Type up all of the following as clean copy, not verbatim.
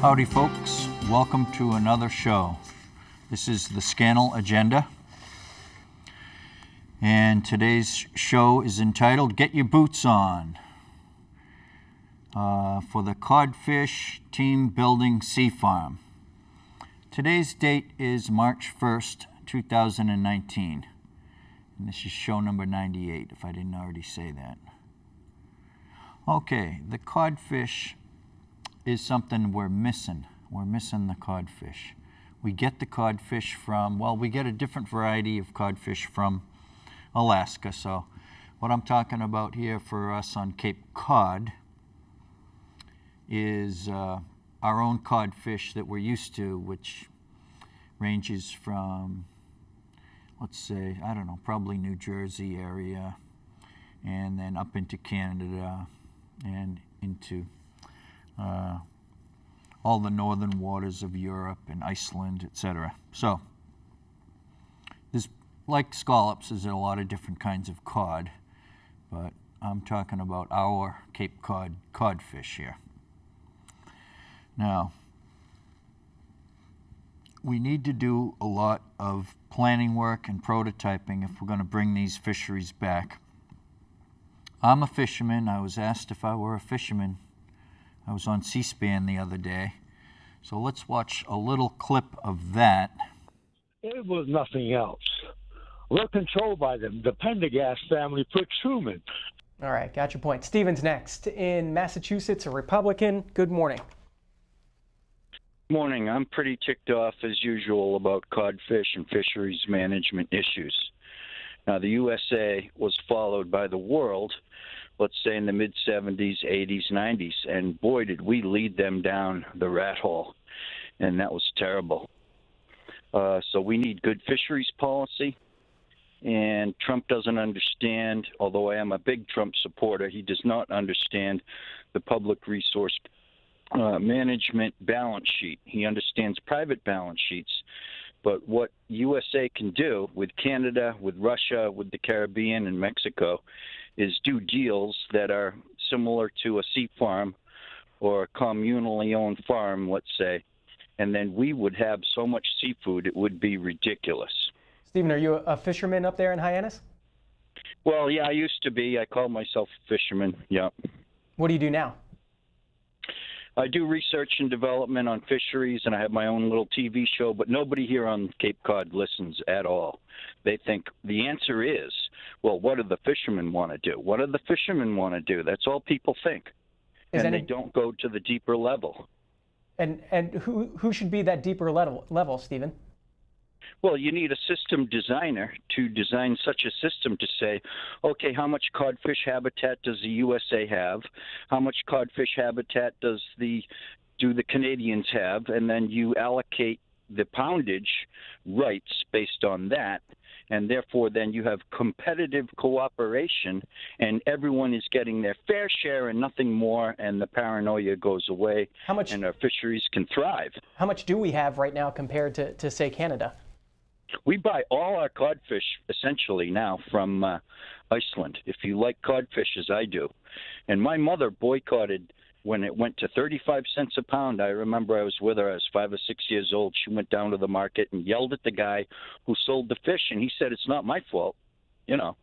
Howdy folks, welcome to another show. This is the Scannell Agenda, and today's show is entitled Get Your Boots On for the Codfish Team Building Seafarm. Today's date is March 1st, 2019, and this is show number 98, if I didn't already say that. Okay, the codfish is something we're missing. We're missing the codfish. We get the codfish from, well, we get a different variety of codfish from Alaska. So what I'm talking about here for us on Cape Cod is our own codfish that we're used to, which ranges from, let's say, I don't know, probably New Jersey area, and then up into Canada and into all the northern waters of Europe and Iceland, etc. So, there's, like scallops, there's a lot of different kinds of cod, but I'm talking about our Cape Cod codfish here. Now, we need to do a lot of planning work and prototyping if we're going to bring these fisheries back. I'm a fisherman. I was asked if I were a fisherman. I was on C-SPAN the other day. So let's watch a little clip of that. It was nothing else. We're controlled by them. The Pendergast family put Truman. All right, got your point. Steven's next. In Massachusetts, a Republican. Good morning. Morning. I'm pretty ticked off as usual about codfish and fisheries management issues. Now, the USA was followed by the world, let's say in the mid-70s, 80s, 90s, and boy, did we lead them down the rat hole, and that was terrible. So we need good fisheries policy, and Trump doesn't understand, although I am a big Trump supporter, he does not understand the public resource management balance sheet. He understands private balance sheets. But what USA can do with Canada, with Russia, with the Caribbean and Mexico is do deals that are similar to a Seafarm or a communally owned farm, let's say, and then we would have so much seafood it would be ridiculous. Stephen, are you a fisherman up there in Hyannis? Well, yeah, I used to be. I call myself a fisherman, yeah. What do you do now? I do research and development on fisheries, and I have my own little TV show, but nobody here on Cape Cod listens at all. They think the answer is, well, what do the fishermen want to do? What do the fishermen want to do? That's all people think. And they don't go to the deeper level. And who should be that deeper level, Stephen? Well, you need a system designer to design such a system to say, okay, how much codfish habitat does the USA have? How much codfish habitat do the Canadians have? And then you allocate the poundage rights based on that. And therefore, then you have competitive cooperation, and everyone is getting their fair share and nothing more, and the paranoia goes away, and our fisheries can thrive. How much do we have right now compared to say, Canada? We buy all our codfish, essentially, now from Iceland, if you like codfish as I do. And my mother boycotted when it went to 35 cents a pound. I remember I was with her. I was 5 or 6 years old. She went down to the market and yelled at the guy who sold the fish, and he said, it's not my fault, you know.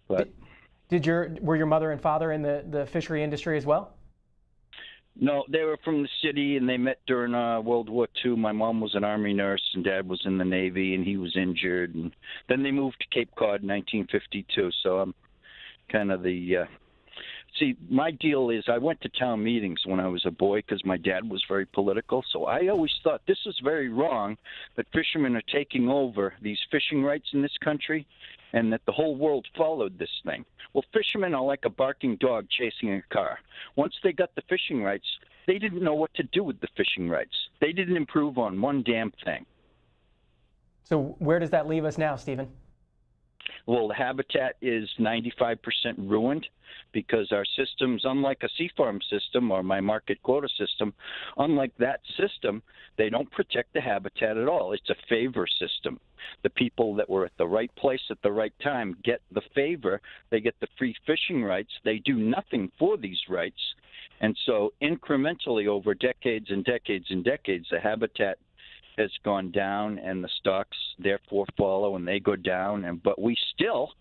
But were your mother and father in the fishery industry as well? No, they were from the city, and they met during World War II. My mom was an Army nurse, and Dad was in the Navy, and he was injured. And then they moved to Cape Cod in 1952, so I'm kind of the see, my deal is I went to town meetings when I was a boy because my dad was very political, so I always thought this is very wrong that fishermen are taking over these fishing rights in this country and that the whole world followed this thing. Well, fishermen are like a barking dog chasing a car. Once they got the fishing rights, they didn't know what to do with the fishing rights. They didn't improve on one damn thing. So where does that leave us now, Stephen? Well, the habitat is 95% ruined because our systems, unlike a Seafarm system or my market quota system, unlike that system, they don't protect the habitat at all. It's a favor system. The people that were at the right place at the right time get the favor. They get the free fishing rights. They do nothing for these rights. And so incrementally over decades and decades and decades, the habitat has gone down and the stocks therefore follow and they go down. But we still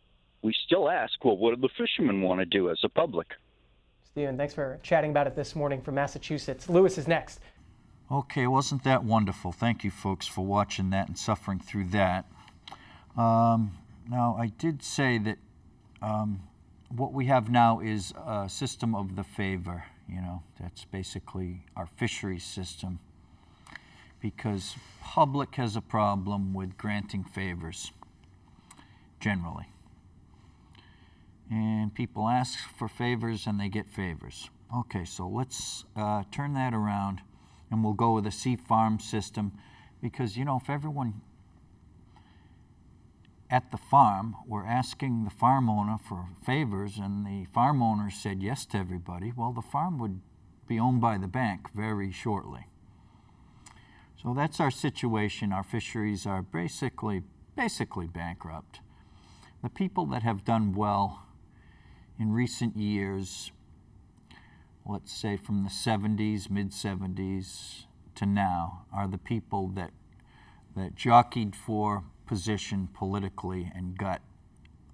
ask, well, what do the fishermen want to do as a public? Stephen, thanks for chatting about it this morning from Massachusetts. Lewis is next. Okay, wasn't that wonderful? Thank you, folks, for watching that and suffering through that. Now, I did say that what we have now is a system of the favor. You know, that's basically our fisheries system, because public has a problem with granting favors, generally. And people ask for favors and they get favors. Okay, so let's turn that around and we'll go with a Seafarm system, because, you know, if everyone at the farm were asking the farm owner for favors and the farm owner said yes to everybody, well, the farm would be owned by the bank very shortly. So that's our situation. Our fisheries are basically bankrupt. The people that have done well in recent years, let's say from the 70s, mid-70s to now, are the people that jockeyed for position politically and got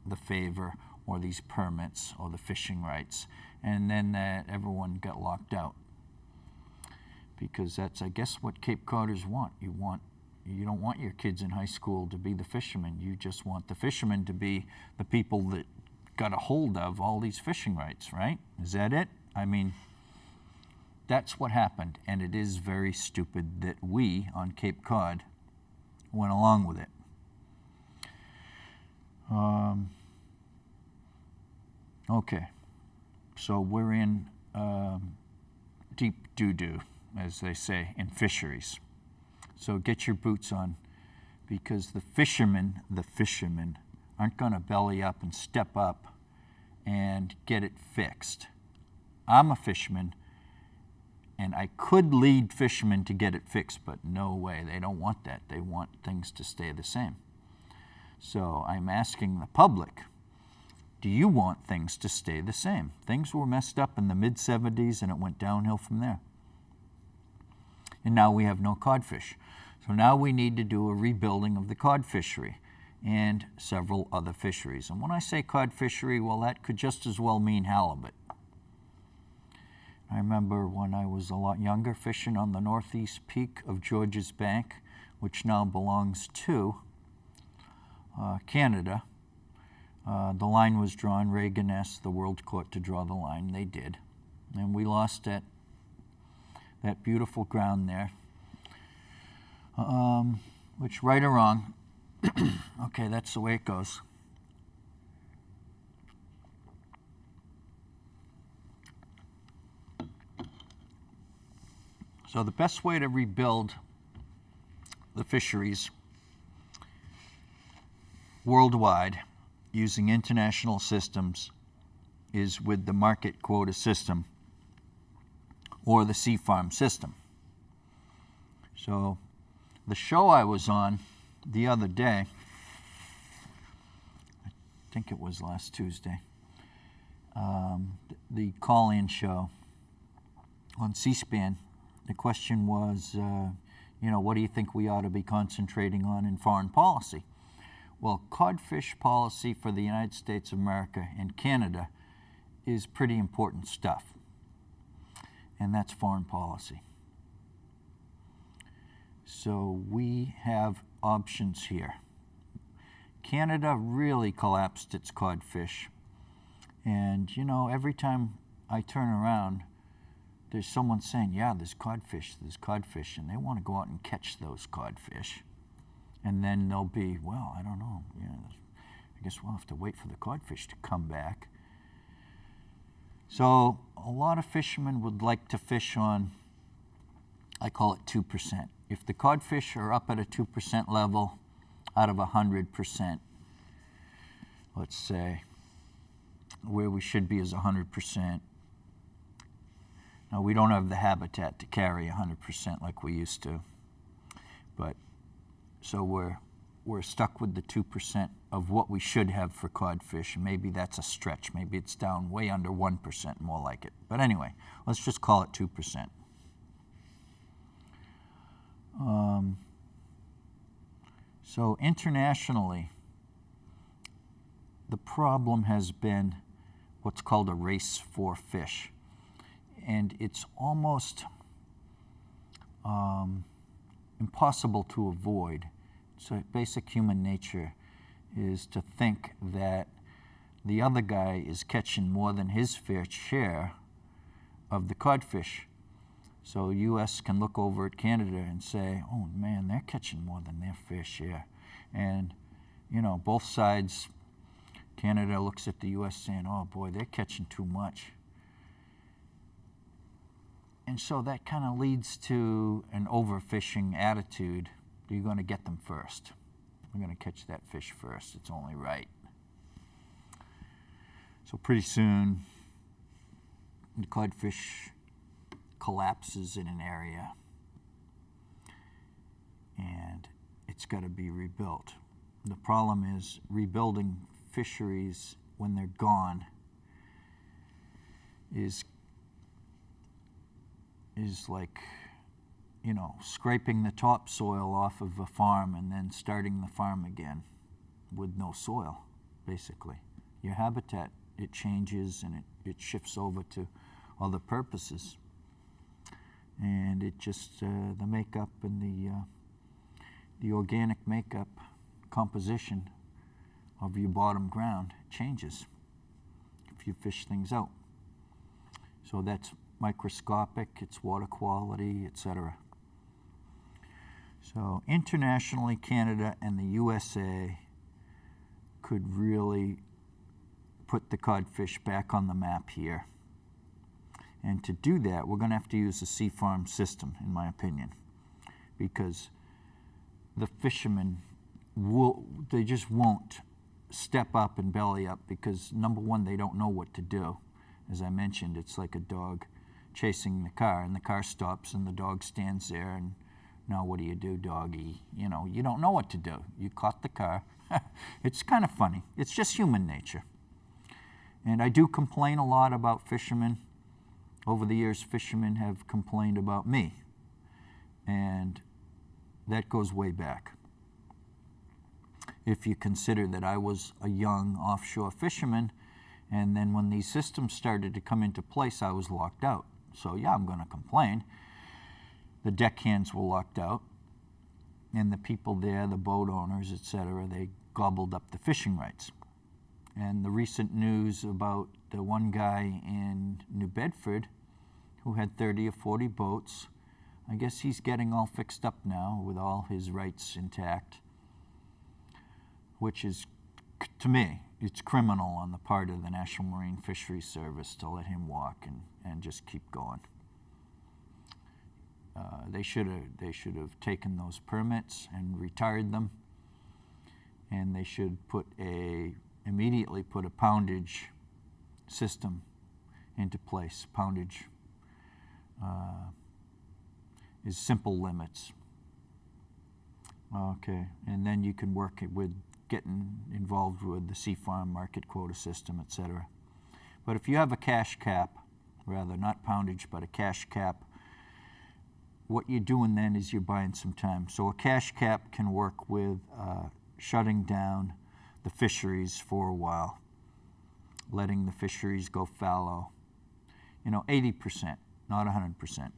the favor or these permits or the fishing rights, and then everyone got locked out, because that's, I guess, what Cape Codders want. You don't want your kids in high school to be the fishermen. You just want the fishermen to be the people that got a hold of all these fishing rights, right? Is that it? I mean, that's what happened, and it is very stupid that we on Cape Cod went along with it. Okay, so we're in deep doo-doo, as they say, in fisheries. So get your boots on, because the fishermen aren't going to belly up and step up and get it fixed. I'm a fisherman, and I could lead fishermen to get it fixed, but no way. They don't want that. They want things to stay the same. So I'm asking the public, do you want things to stay the same? Things were messed up in the mid-70s, and it went downhill from there. And now we have no codfish. So now we need to do a rebuilding of the cod fishery and several other fisheries. And when I say cod fishery, well, that could just as well mean halibut. I remember when I was a lot younger fishing on the northeast peak of George's Bank, which now belongs to Canada. The line was drawn. Reagan asked the World Court to draw the line. They did. And we lost that beautiful ground there. Which, right or wrong, okay, that's the way it goes. So the best way to rebuild the fisheries worldwide using international systems is with the market quota system or the Seafarm system. So the show I was on the other day, I think it was last Tuesday, the call-in show on C-SPAN, the question was, what do you think we ought to be concentrating on in foreign policy? Well, codfish policy for the United States of America and Canada is pretty important stuff, and that's foreign policy. So we have options here. Canada really collapsed its codfish, and every time I turn around, there's someone saying, yeah, there's codfish, and they want to go out and catch those codfish. And then they'll be, well, I don't know, I guess we'll have to wait for the codfish to come back. So a lot of fishermen would like to fish on, I call it 2%. If the codfish are up at a 2% level out of 100%, let's say, where we should be is 100%. Now, we don't have the habitat to carry 100% like we used to, but so we're we're stuck with the 2% of what we should have for codfish. Maybe that's a stretch. Maybe it's down way under 1%, more like it. But anyway, let's just call it 2%. So internationally, the problem has been what's called a race for fish. And it's almost impossible to avoid. So basic human nature is to think that the other guy is catching more than his fair share of the codfish. So U.S. can look over at Canada and say, oh man, they're catching more than their fair share. And, you know, both sides, Canada looks at the U.S. saying, oh boy, they're catching too much. And so that kind of leads to an overfishing attitude. You're going to get them first. We're going to catch that fish first. It's only right. So pretty soon, the codfish collapses in an area, and it's got to be rebuilt. The problem is rebuilding fisheries when they're gone is like, you know, scraping the topsoil off of a farm and then starting the farm again with no soil, basically. Your habitat, it changes and it shifts over to other purposes. And it just, the makeup and the organic makeup composition of your bottom ground changes if you fish things out. So that's microscopic, it's water quality, etc. So internationally, Canada and the USA could really put the codfish back on the map here. And to do that, we're going to have to use the Seafarm system, in my opinion, because the fishermen they just won't step up and belly up because, number one, they don't know what to do. As I mentioned, it's like a dog chasing the car, and the car stops and the dog stands there, and now what do you do, doggy? You know, you don't know what to do. You caught the car. It's kind of funny. It's just human nature. And I do complain a lot about fishermen. Over the years, fishermen have complained about me, and that goes way back. If you consider that I was a young offshore fisherman, and then when these systems started to come into place, I was locked out. So yeah, I'm going to complain. The deckhands were locked out, and the people there, the boat owners, etc., they gobbled up the fishing rights. And the recent news about the one guy in New Bedford who had 30 or 40 boats, I guess he's getting all fixed up now with all his rights intact, which is, to me, it's criminal on the part of the National Marine Fisheries Service to let him walk and just keep going. They should have taken those permits and retired them, and they should immediately put a poundage system into place. Poundage is simple limits. Okay, and then you can work with getting involved with the Seafarm market quota system, etc. But if you have a cash cap, rather not poundage, but a cash cap, what you're doing then is you're buying some time. So a cash cap can work with shutting down the fisheries for a while, letting the fisheries go fallow. 80%, not 100%.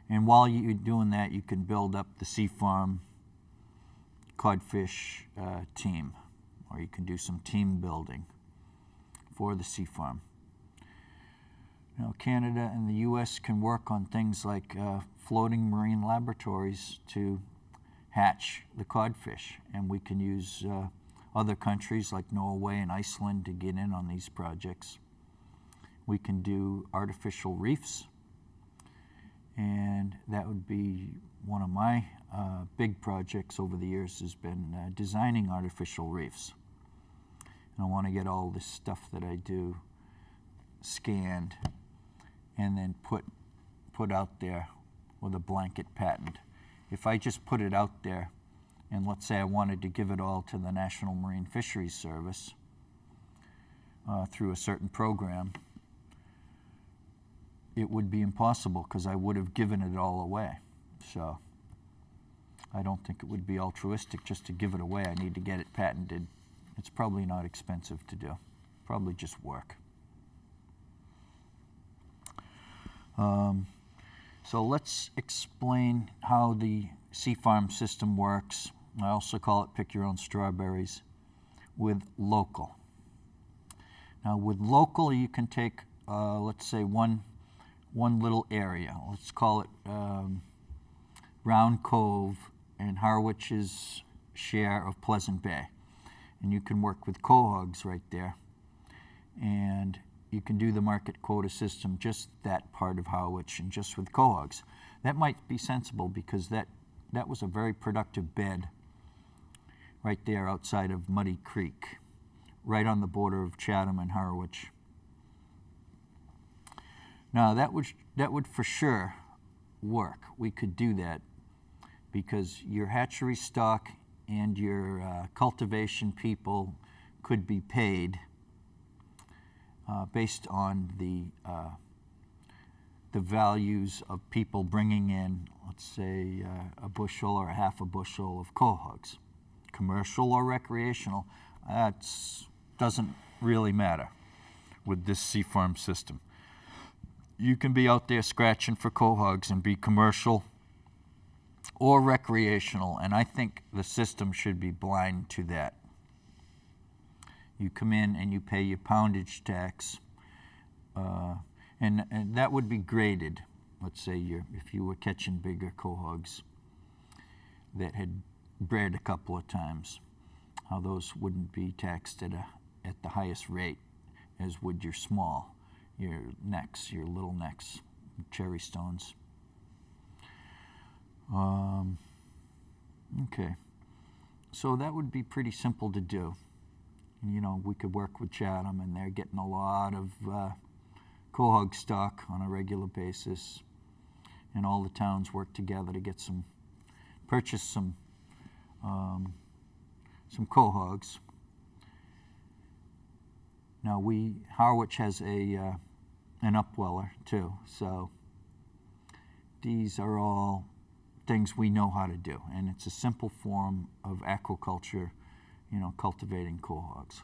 And while you're doing that, you can build up the Seafarm codfish team, or you can do some team building for the Seafarm. Canada and the U.S. can work on things like floating marine laboratories to hatch the codfish, and we can use other countries like Norway and Iceland to get in on these projects. We can do artificial reefs, and that would be one of my big projects over the years has been designing artificial reefs. And I want to get all this stuff that I do scanned and then put out there with a blanket patent. if I just put it out there, and let's say I wanted to give it all to the National Marine Fisheries Service through a certain program, it would be impossible because I would have given it all away. So I don't think it would be altruistic just to give it away. I need to get it patented. It's probably not expensive to do, probably just work. So let's explain how the Seafarm system works. I also call it pick your own strawberries with local. Now with local, you can take, let's say one little area. Let's call it Round Cove and Harwich's share of Pleasant Bay. And you can work with cohogs right there. And you can do the market quota system, just that part of Harwich and just with cohogs. That might be sensible because that was a very productive bed right there outside of Muddy Creek, right on the border of Chatham and Harwich. Now that would for sure work. We could do that because your hatchery stock and your cultivation people could be paid based on the values of people bringing in, let's say, a bushel or a half a bushel of cohogs. Commercial or recreational, that doesn't really matter with this Seafarm system. You can be out there scratching for cohogs and be commercial or recreational, and I think the system should be blind to that. You come in and you pay your poundage tax, and that would be graded. Let's say if you were catching bigger cohogs that had bred a couple of times, how those wouldn't be taxed at the highest rate as would your small, your necks, your little necks, cherry stones. Okay, so that would be pretty simple to do. You know, we could work with Chatham, and they're getting a lot of cohog stock on a regular basis, and all the towns work together to get purchase some cohogs. Now Harwich has an upweller too, so these are all things we know how to do, and it's a simple form of aquaculture, you know, cultivating cohogs.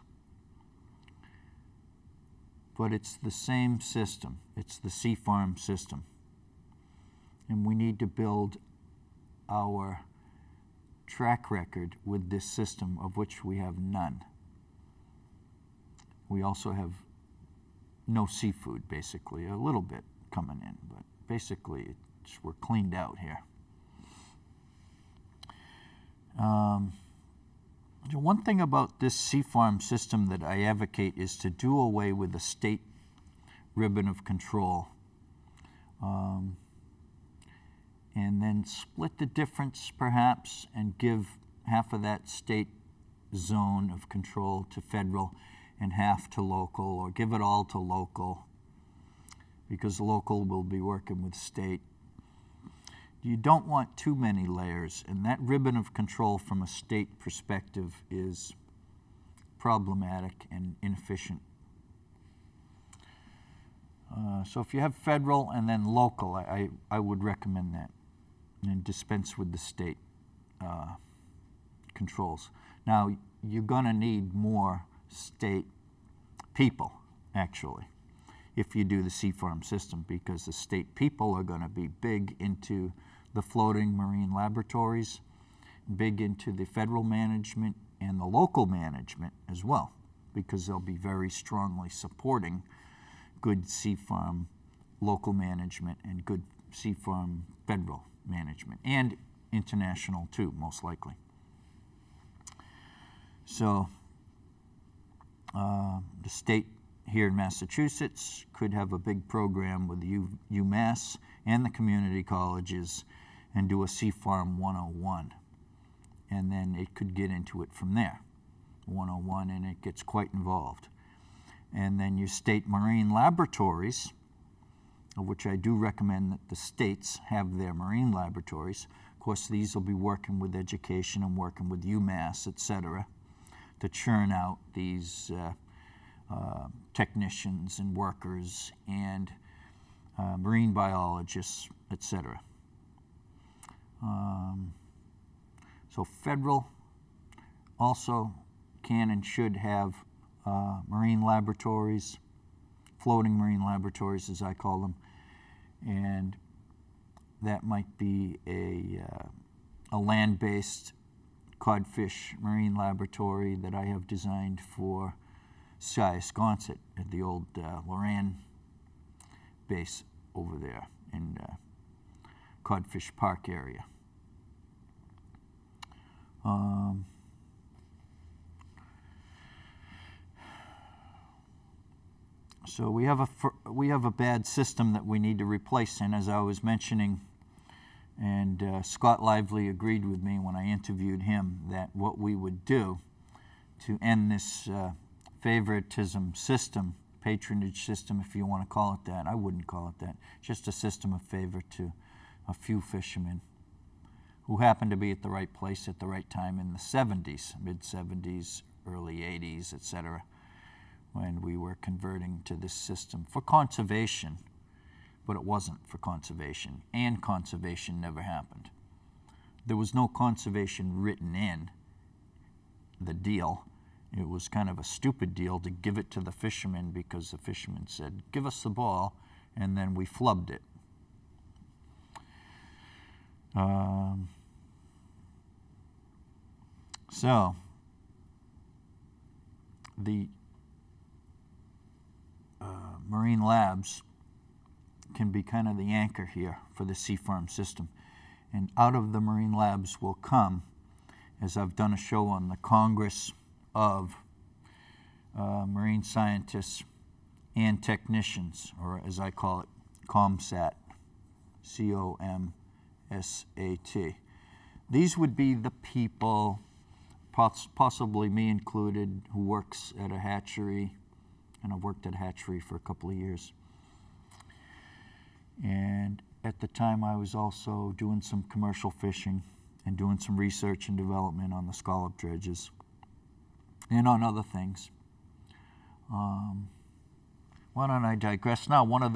But it's the same system. It's the Seafarm system. And we need to build our track record with this system, of which we have none. We also have no seafood, basically, a little bit coming in, but basically we're cleaned out here. The one thing about this Seafarm system that I advocate is to do away with the state ribbon of control, and then split the difference perhaps and give half of that state zone of control to federal and half to local, or give it all to local, because local will be working with state. You don't want too many layers, and that ribbon of control from a state perspective is problematic and inefficient. So if you have federal and then local, I would recommend that, and dispense with the state controls. Now, you're going to need more state people, actually, if you do the Seafarm system, because the state people are going to be big into the floating marine laboratories, big into the federal management and the local management as well, because they'll be very strongly supporting good Seafarm local management and good Seafarm federal management, and international too, most likely. So the state here in Massachusetts could have a big program with UMass and the community colleges and do a Seafarm 101. And then it could get into it from there, 101, and it gets quite involved. And then your state marine laboratories, of which I do recommend that the states have their marine laboratories. Of course, these will be working with education and working with UMass, et cetera, to churn out these technicians and workers and marine biologists, et cetera. So federal also can and should have marine laboratories, floating marine laboratories as I call them, and that might be a land-based codfish marine laboratory that I have designed for Sconset at the old Loran base over there in Codfish Park area. So we have a bad system that we need to replace, and as I was mentioning, and Scott Lively agreed with me when I interviewed him that what we would do to end this favoritism system, patronage system, if you want to call it that. I wouldn't call it that. Just a system of favor to a few fishermen who happened to be at the right place at the right time in the 70s, mid-70s, early 80s, etc., when we were converting to this system for conservation, but it wasn't for conservation, and conservation never happened. There was no conservation written in the deal. It was kind of a stupid deal to give it to the fishermen because the fishermen said, give us the ball, and then we flubbed it. So the marine labs can be kind of the anchor here for the Seafarm system. And out of the marine labs will come, as I've done a show on the Congress of Marine Scientists and Technicians, or as I call it, COMSAT, C-O-M-S-A-T. These would be the people, possibly me included, who works at a hatchery, and I've worked at a hatchery for a couple of years. And at the time I was also doing some commercial fishing and doing some research and development on the scallop dredges and on other things. Why don't I digress now? One of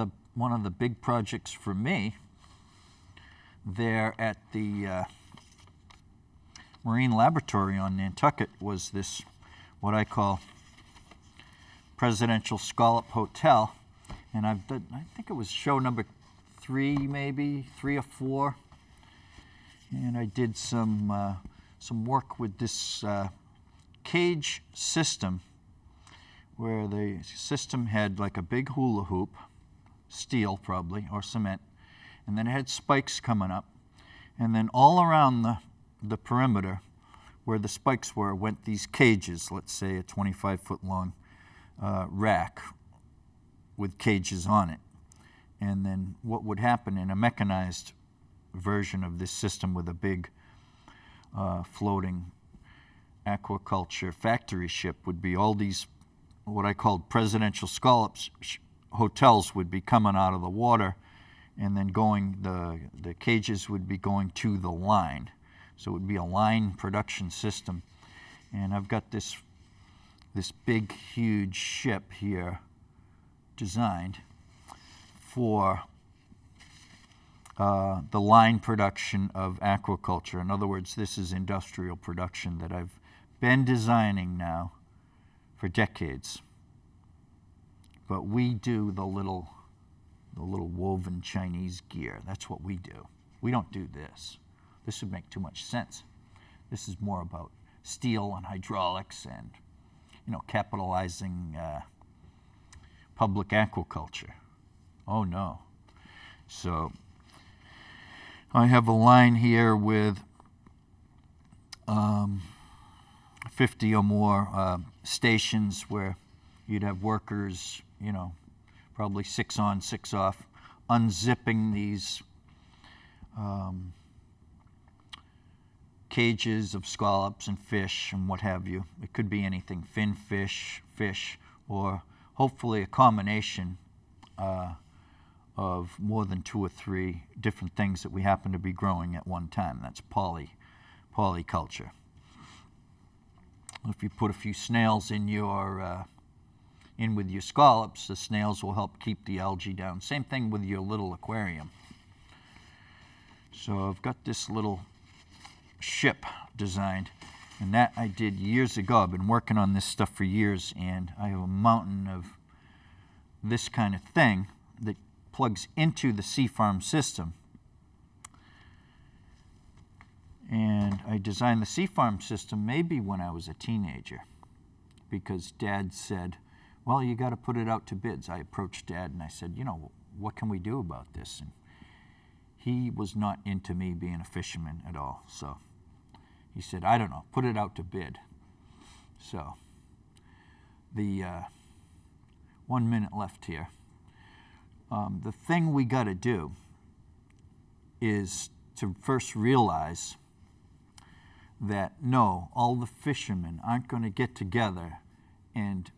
the big projects for me there at the Marine Laboratory on Nantucket was this, what I call Presidential Scallop Hotel, and I think it was show number 3, maybe 3 or 4, and I did some work with this cage system, where the system had like a big hula hoop, steel probably, or cement, and then it had spikes coming up, and then all around the perimeter where the spikes were went these cages, let's say a 25-foot long rack with cages on it. And then what would happen in a mechanized version of this system with a big floating aquaculture factory ship would be all these, what I called presidential scallops hotels would be coming out of the water, and then going, the cages would be going to the line. So it would be a line production system. And I've got this big, huge ship here designed for the line production of aquaculture. In other words, this is industrial production that I've been designing now for decades. But we do the little woven Chinese gear. That's what we do. We don't do this. This would make too much sense. This is more about steel and hydraulics and, capitalizing public aquaculture. Oh no. So I have a line here with 50 or more stations where you'd have workers, probably 6 on, 6 off, unzipping these cages of scallops and fish and what have you. It could be anything, fin fish, or hopefully a combination of more than 2 or 3 different things that we happen to be growing at one time. That's polyculture. If you put a few snails in with your scallops, the snails will help keep the algae down. Same thing with your little aquarium. So I've got this little ship designed, and that I did years ago. I've been working on this stuff for years, and I have a mountain of this kind of thing that plugs into the Seafarm system. And I designed the Seafarm system maybe when I was a teenager, because Dad said, well, you got to put it out to bids. I approached Dad and I said, you know, what can we do about this? And he was not into me being a fisherman at all. So he said, I don't know, put it out to bid. So the 1 minute left here. The thing we got to do is to first realize that no, all the fishermen aren't going to get together and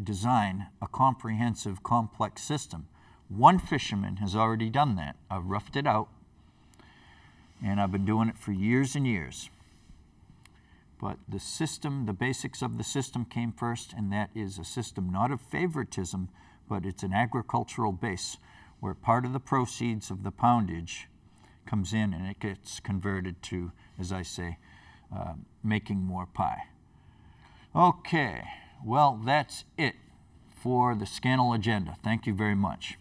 design a comprehensive, complex system. One fisherman has already done that. I've roughed it out, and I've been doing it for years and years. But the system, the basics of the system came first, and that is a system not of favoritism, but it's an agricultural base where part of the proceeds of the poundage comes in and it gets converted to, as I say, making more pie. Okay, well, that's it for the Scannell agenda. Thank you very much.